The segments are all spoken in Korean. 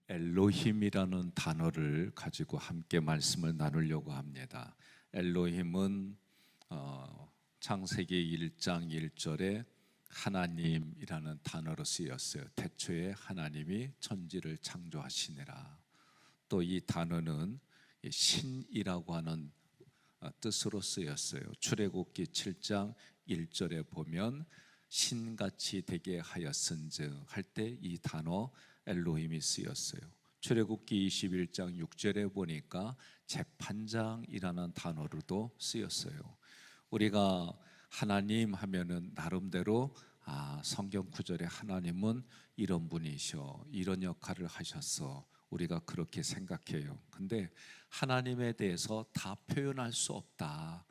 엘로힘이라는 단어를 가지고 함께 말씀을 나누려고 합니다. 엘로힘은 창세기 1장 1절에 하나님이라는 단어로 쓰였어요. 태초에 하나님이 천지를 창조하시니라. 또 이 단어는 신이라고 하는 뜻으로 쓰였어요. 출애굽기 7장 1절에 보면 신같이 되게 하였은즉 할 때 이 단어 엘로힘이 쓰였어요. 출애굽기 21장 6절에 보니까 재판장이라는 단어로도 쓰였어요. 우리가 하나님 하면은 나름대로 성경 구절에 하나님은 이런 분이셔, 이런 역할을 하셨어, 우리가 그렇게 생각해요. 근데 하나님에 대해서 다 표현할 수 없다.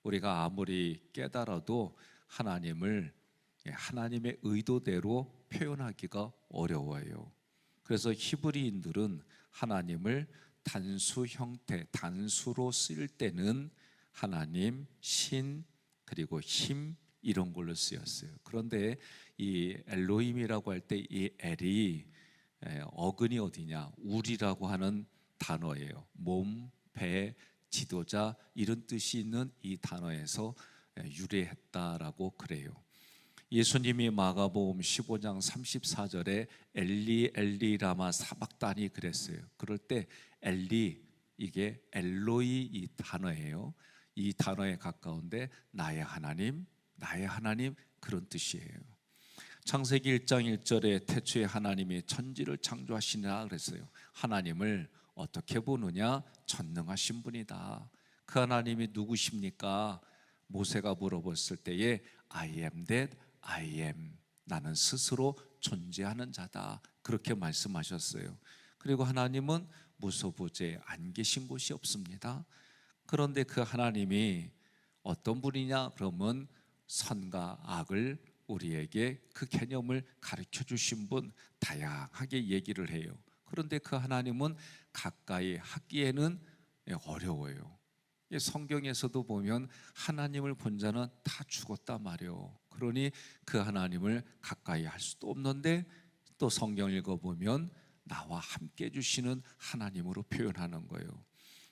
우리가 아무리 깨달아도 하나님을 하나님의 의도대로 표현하기가 어려워요. 그래서 히브리인들은 하나님을 단수 형태, 단수로 쓸 때는 하나님, 신, 그리고 힘 이런 걸로 쓰였어요. 그런데 이 엘로힘이라고 할 때 이 엘이 어근이 어디냐? 우리라고 하는 단어예요. 몸, 배, 지도자 이런 뜻이 있는 이 단어에서 유래했다라고 그래요. 예수님이 마가복음 15장 34절에 엘리 엘리 라마 사박다니 그랬어요. 그럴 때 엘리, 이게 엘로이 이 단어예요. 이 단어에 가까운데 나의 하나님, 나의 하나님 그런 뜻이에요. 창세기 1장 1절에 태초에 하나님이 천지를 창조하시니라 그랬어요. 하나님을 어떻게 보느냐? 전능하신 분이다. 그 하나님이 누구십니까? 모세가 물어봤을 때에 I am that I am, 나는 스스로 존재하는 자다, 그렇게 말씀하셨어요. 그리고 하나님은 무소부재, 안 계신 곳이 없습니다. 그런데 그 하나님이 어떤 분이냐? 그러면 선과 악을 우리에게 그 개념을 가르쳐 주신 분, 다양하게 얘기를 해요. 그런데 그 하나님은 가까이 하기에는 어려워요. 성경에서도 보면 하나님을 본 자는 다 죽었단 말이에요. 그러니 그 하나님을 가까이 할 수도 없는데 또 성경 읽어보면 나와 함께 해주시는 하나님으로 표현하는 거예요.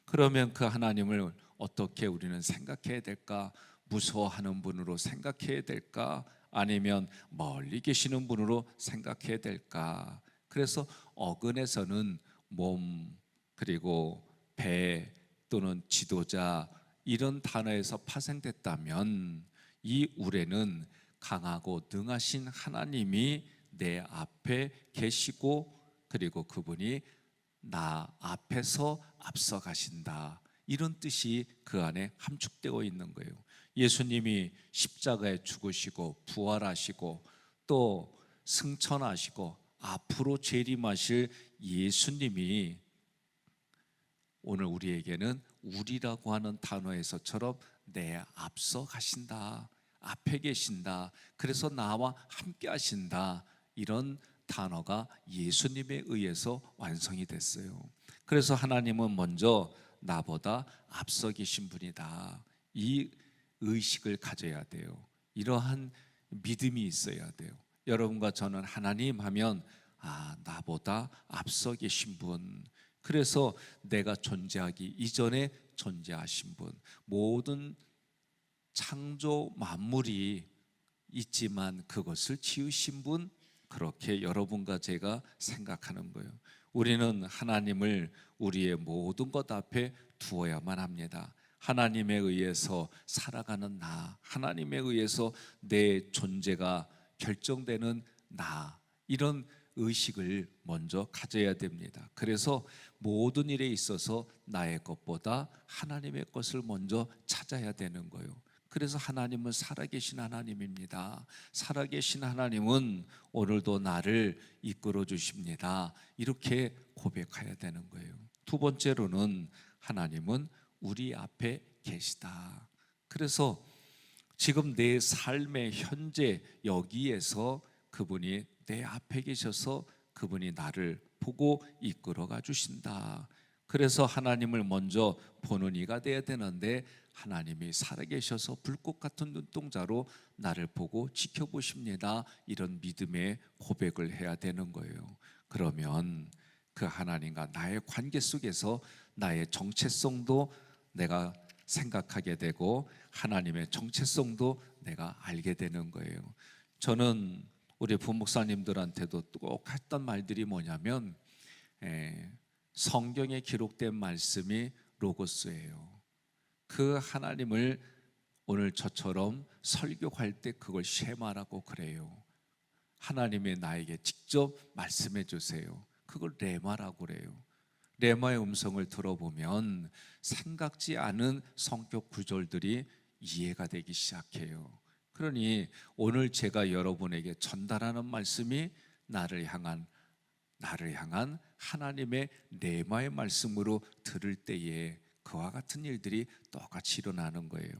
그러면 그 하나님을 어떻게 우리는 생각해야 될까? 무서워하는 분으로 생각해야 될까? 아니면 멀리 계시는 분으로 생각해야 될까? 그래서 어근에서는 몸, 그리고 배 또는 지도자 이런 단어에서 파생됐다면 이 우레는 강하고 능하신 하나님이 내 앞에 계시고 그리고 그분이 나 앞에서 앞서가신다, 이런 뜻이 그 안에 함축되어 있는 거예요. 예수님이 십자가에 죽으시고 부활하시고 또 승천하시고 앞으로 재림하실 예수님이 오늘 우리에게는 우리라고 하는 단어에서처럼 내 앞서 가신다, 앞에 계신다, 그래서 나와 함께 하신다, 이런 단어가 예수님에 의해서 완성이 됐어요. 그래서 하나님은 먼저 나보다 앞서 계신 분이다, 이 의식을 가져야 돼요. 이러한 믿음이 있어야 돼요. 여러분과 저는 하나님 하면 나보다 앞서 계신 분, 그래서 내가 존재하기 이전에 존재하신 분, 모든 창조 만물이 있지만 그것을 지으신 분, 그렇게 여러분과 제가 생각하는 거예요. 우리는 하나님을 우리의 모든 것 앞에 두어야만 합니다. 하나님에 의해서 살아가는 나, 하나님에 의해서 내 존재가 결정되는 나, 이런 의식을 먼저 가져야 됩니다. 그래서 모든 일에 있어서 나의 것보다 하나님의 것을 먼저 찾아야 되는 거예요. 그래서 하나님은 살아계신 하나님입니다. 살아계신 하나님은 오늘도 나를 이끌어 주십니다, 이렇게 고백해야 되는 거예요. 두 번째로는 하나님은 우리 앞에 계시다. 그래서 지금 내 삶의 현재 여기에서 그분이 내 앞에 계셔서 그분이 나를 보고 이끌어가 주신다. 그래서 하나님을 먼저 보는 이가 돼야 되는데 하나님이 살아계셔서 불꽃 같은 눈동자로 나를 보고 지켜보십니다, 이런 믿음의 고백을 해야 되는 거예요. 그러면 그 하나님과 나의 관계 속에서 나의 정체성도 내가 생각하게 되고 하나님의 정체성도 내가 알게 되는 거예요. 저는 우리 부목사님들한테도 꼭 했던 말들이 뭐냐면 성경에 기록된 말씀이 로고스예요. 그 하나님을 오늘 저처럼 설교할 때 그걸 쉐마라고 그래요. 하나님이 나에게 직접 말씀해 주세요. 그걸 레마라고 그래요. 레마의 음성을 들어보면 생각지 않은 성격 구절들이 이해가 되기 시작해요. 그러니 오늘 제가 여러분에게 전달하는 말씀이 나를 향한 하나님의 레마의 말씀으로 들을 때에 그와 같은 일들이 똑같이 일어나는 거예요.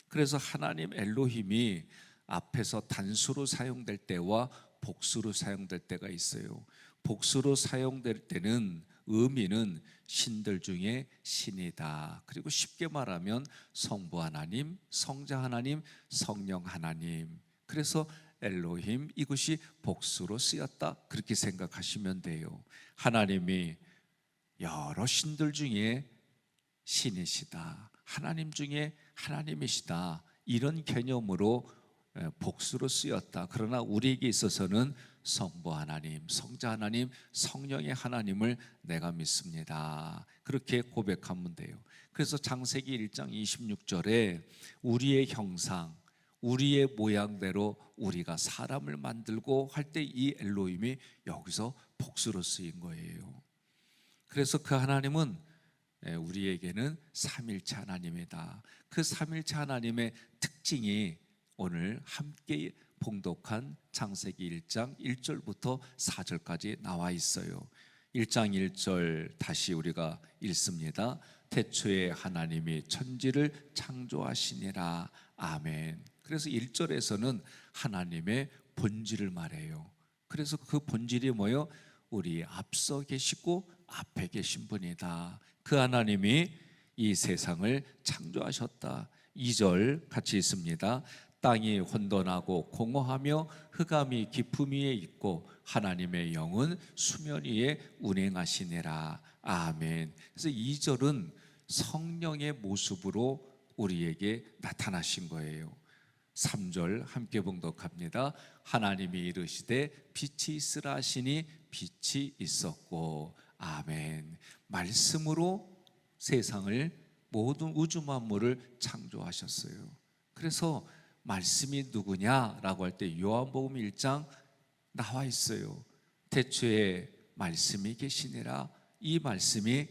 그래서 하나님 엘로힘이 앞에서 단수로 사용될 때와 복수로 사용될 때가 있어요. 복수로 사용될 때는 의미는 신들 중에 신이다. 그리고 쉽게 말하면 성부 하나님, 성자 하나님, 성령 하나님. 그래서 엘로힘 이것이 복수로 쓰였다. 그렇게 생각하시면 돼요. 하나님이 여러 신들 중에 신이시다. 하나님 중에 하나님이시다. 이런 개념으로 복수로 쓰였다. 그러나 우리에게 있어서는 성부 하나님, 성자 하나님, 성령의 하나님을 내가 믿습니다. 그렇게 고백하면 돼요. 그래서 창세기 1장 26절에 우리의 형상, 우리의 모양대로 우리가 사람을 만들고 할 때 이 엘로힘이 여기서 복수로 쓰인 거예요. 그래서 그 하나님은 우리에게는 삼일체 하나님이다. 그 삼일체 하나님의 특징이 오늘 함께 봉독한 창세기 1장 1절부터 4절까지 나와 있어요. 1장 1절 다시 우리가 읽습니다. 태초에 하나님이 천지를 창조하시니라. 아멘. 그래서 1절에서는 하나님의 본질을 말해요. 그래서 그 본질이 뭐예요? 우리 앞서 계시고 앞에 계신 분이다. 그 하나님이 이 세상을 창조하셨다. 2절 같이 있습니다. 땅이 혼돈하고 공허하며 흑암이 깊음 위에 있고 하나님의 영은 수면 위에 운행하시니라. 아멘. 그래서 2절은 성령의 모습으로 우리에게 나타나신 거예요. 3절 함께 봉독합니다. 하나님이 이르시되 빛이 있으라 하시니 빛이 있었고. 아멘. 말씀으로 세상을 모든 우주 만물을 창조하셨어요. 그래서 말씀이 누구냐라고 할 때 요한복음 1장 나와 있어요. 태초에 말씀이 계시니라. 이 말씀이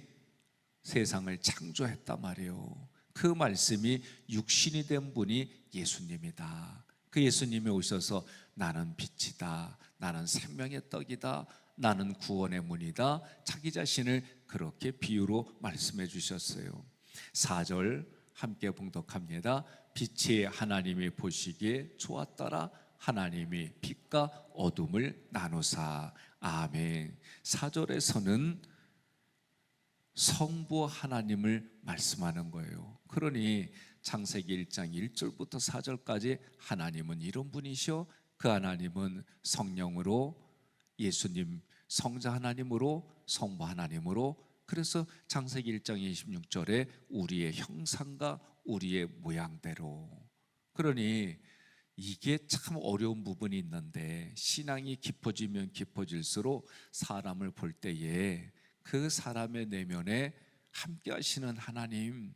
세상을 창조했단 말이에요. 그 말씀이 육신이 된 분이 예수님이다. 그 예수님이 오셔서 나는 빛이다, 나는 생명의 떡이다, 나는 구원의 문이다. 자기 자신을 그렇게 비유로 말씀해 주셨어요. 4절 함께 봉독합니다. 빛이 하나님이 보시기에 좋았더라. 하나님이 빛과 어둠을 나누사. 아멘. 4절에서는 성부 하나님을 말씀하는 거예요. 그러니 창세기 1장 1절부터 4절까지 하나님은 이런 분이시오. 그 하나님은 성령으로, 예수님 성자 하나님으로, 성부 하나님으로. 그래서 창세기 1장 26절에 우리의 형상과 우리의 모양대로. 그러니 이게 참 어려운 부분이 있는데 신앙이 깊어지면 깊어질수록 사람을 볼 때에 그 사람의 내면에 함께 하시는 하나님,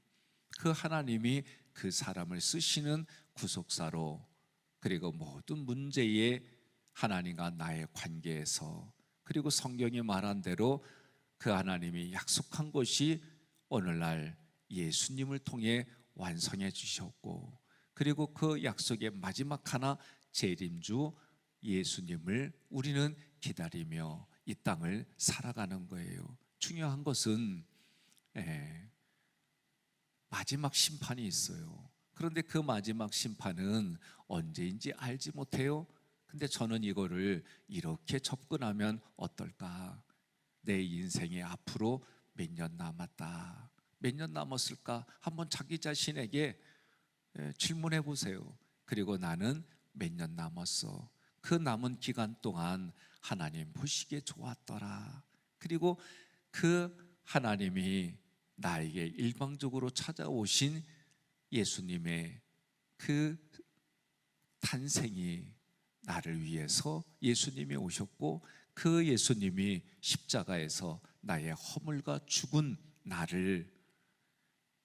그 하나님이 그 사람을 쓰시는 구속사로, 그리고 모든 문제에 하나님과 나의 관계에서, 그리고 성경이 말한 대로 그 하나님이 약속한 것이 오늘날 예수님을 통해 완성해 주셨고, 그리고 그 약속의 마지막 하나 재림주 예수님을 우리는 기다리며 이 땅을 살아가는 거예요. 중요한 것은 마지막 심판이 있어요. 그런데 그 마지막 심판은 언제인지 알지 못해요. 근데 저는 이거를 이렇게 접근하면 어떨까? 내 인생에 앞으로 몇 년 남았다, 몇 년 남았을까? 한번 자기 자신에게 질문해 보세요. 그리고 나는 몇 년 남았어? 그 남은 기간 동안 하나님 보시기에 좋았더라. 그리고 그 하나님이 나에게 일방적으로 찾아오신 예수님의 그 탄생이 나를 위해서 예수님이 오셨고, 그 예수님이 십자가에서 나의 허물과 죽은 나를,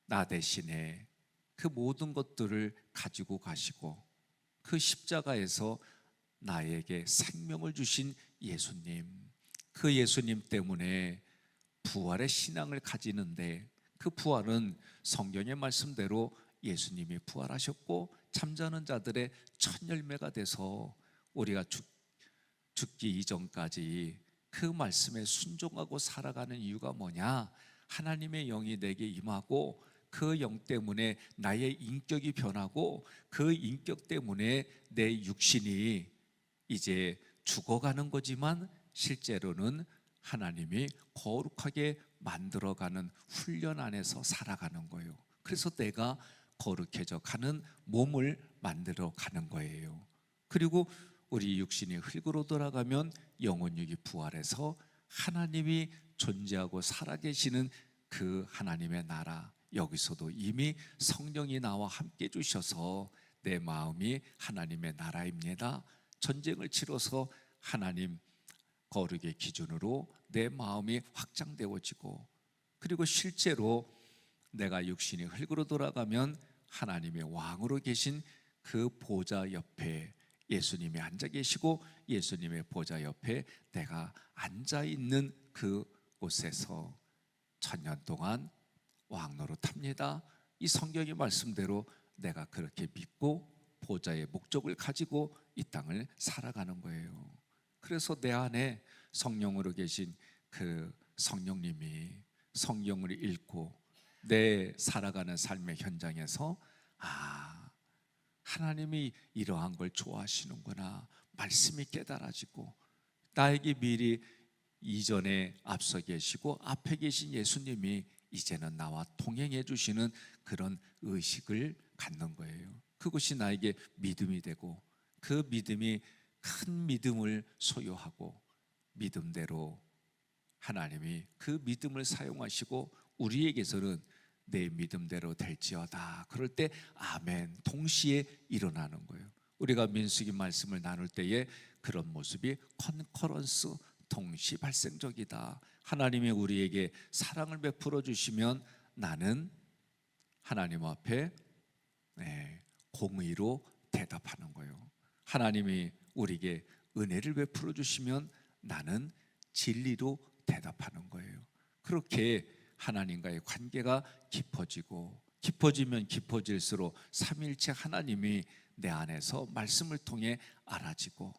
나 대신에 그 모든 것들을 가지고 가시고, 그 십자가에서 나에게 생명을 주신 예수님, 그 예수님 때문에 부활의 신앙을 가지는데, 그 부활은 성경의 말씀대로 예수님이 부활하셨고 잠자는 자들의 첫 열매가 돼서 우리가 죽기 이전까지 그 말씀에 순종하고 살아가는 이유가 뭐냐? 하나님의 영이 내게 임하고 그 영 때문에 나의 인격이 변하고, 그 인격 때문에 내 육신이 이제 죽어가는 거지만 실제로는 하나님이 거룩하게 만들어가는 훈련 안에서 살아가는 거예요. 그래서 내가 거룩해져 가는 몸을 만들어 가는 거예요. 그리고 우리 육신이 흙으로 돌아가면 영혼육이 부활해서 하나님이 존재하고 살아계시는 그 하나님의 나라, 여기서도 이미 성령이 나와 함께 주셔서 내 마음이 하나님의 나라입니다. 전쟁을 치러서 하나님 거룩의 기준으로 내 마음이 확장되어지고, 그리고 실제로 내가 육신이 흙으로 돌아가면 하나님의 왕으로 계신 그 보좌 옆에 예수님이 앉아 계시고, 예수님의 보좌 옆에 내가 앉아 있는 그 곳에서 천년 동안 왕노릇합니다. 이 성경의 말씀대로 내가 그렇게 믿고 보좌의 목적을 가지고 이 땅을 살아가는 거예요. 그래서 내 안에 성령으로 계신 그 성령님이 성경을 읽고 내 살아가는 삶의 현장에서 하나님이 이러한 걸 좋아하시는구나, 말씀이 깨달아지고, 나에게 미리 이전에 앞서 계시고 앞에 계신 예수님이 이제는 나와 동행해 주시는 그런 의식을 갖는 거예요. 그것이 나에게 믿음이 되고, 그 믿음이 큰 믿음을 소유하고 믿음대로 하나님이 그 믿음을 사용하시고 우리에게서는 내 믿음대로 될지어다, 그럴 때 아멘 동시에 일어나는 거예요. 우리가 민수기 말씀을 나눌 때에 그런 모습이 컨커런스, 동시 발생적이다. 하나님이 우리에게 사랑을 베풀어 주시면 나는 하나님 앞에 공의로 대답하는 거예요. 하나님이 우리에게 은혜를 베풀어 주시면 나는 진리로 대답하는 거예요. 그렇게 하나님과의 관계가 깊어지고, 깊어지면 깊어질수록 삼위일체 하나님이 내 안에서 말씀을 통해 알아지고,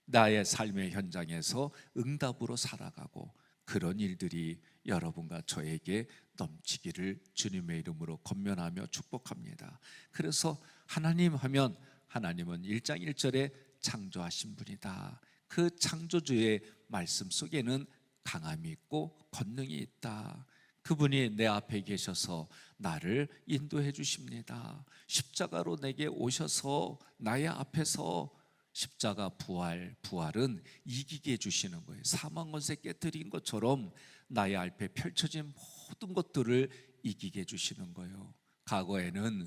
나의 삶의 현장에서 응답으로 살아가고, 그런 일들이 여러분과 저에게 넘치기를 주님의 이름으로 권면하며 축복합니다. 그래서 하나님 하면 하나님은 1장 1절에 창조하신 분이다. 그 창조주의 말씀 속에는 강함이 있고 권능이 있다. 그분이 내 앞에 계셔서 나를 인도해 주십니다. 십자가로 내게 오셔서 나의 앞에서 십자가 부활은 이기게 해주시는 거예요. 사망 권세 깨뜨린 것처럼 나의 앞에 펼쳐진 모든 것들을 이기게 해주시는 거예요. 과거에는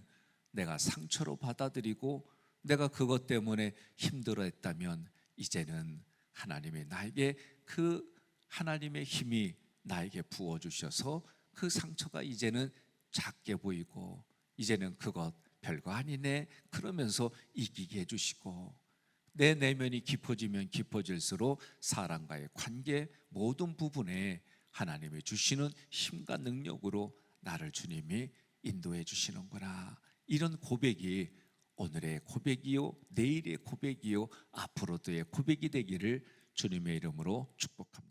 내가 상처로 받아들이고 내가 그것 때문에 힘들어했다면, 이제는 하나님이 나에게 그 하나님의 힘이 나에게 부어주셔서 그 상처가 이제는 작게 보이고, 이제는 그것 별거 아니네 그러면서 이기게 해주시고, 내 내면이 깊어지면 깊어질수록 사람과의 관계 모든 부분에 하나님이 주시는 힘과 능력으로 나를 주님이 인도해 주시는구나, 이런 고백이 오늘의 고백이요, 내일의 고백이요, 앞으로도의 고백이 되기를 주님의 이름으로 축복합니다.